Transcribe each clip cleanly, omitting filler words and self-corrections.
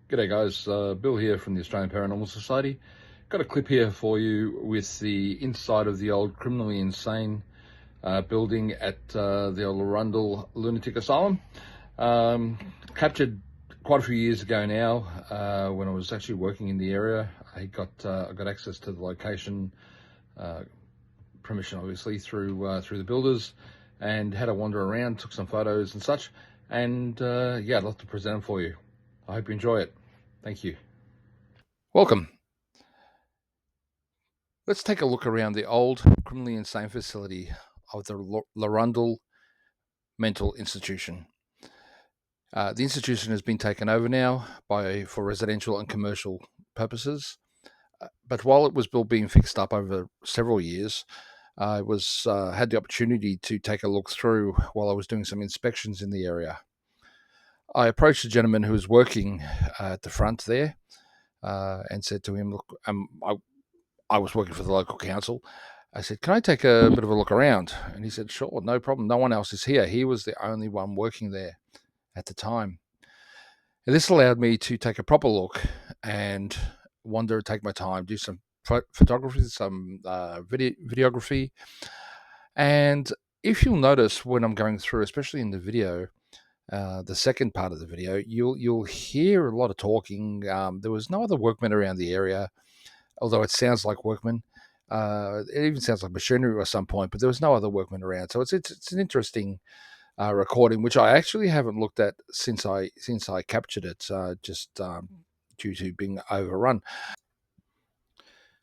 G'day guys, Bill here from the Australian Paranormal Society. Got a clip here for you with the inside of the old criminally insane building at the old Larundel Lunatic Asylum. Captured quite a few years ago now when I was actually working in the area. I got access to the location, permission obviously through the builders, and had a wander around, took some photos and such, and yeah, I'd love to present them for you. I hope you enjoy it. Thank you. Welcome. Let's take a look around the old criminally insane facility of the Larundel Mental Institution. The institution has been taken over now for residential and commercial purposes. But while it was being fixed up over several years, I had the opportunity to take a look through while I was doing some inspections in the area. I approached a gentleman who was working at the front there and said to him, "Look, I was working for the local council." I said, "Can I take a bit of a look around?" And he said, "Sure, no problem. No one else is here." He was the only one working there at the time. And this allowed me to take a proper look and take my time, do some photography, some videography. And if you'll notice when I'm going through, especially in the video, the second part of the video, you'll hear a lot of talking. There was no other workmen around the area, although it sounds like workmen. It even sounds like machinery at some point, but there was no other workmen around. So it's an interesting recording, which I actually haven't looked at since I captured it, just due to being overrun.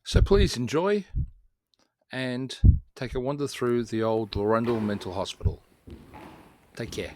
So please enjoy and take a wander through the old Larundel Mental Hospital. Take care.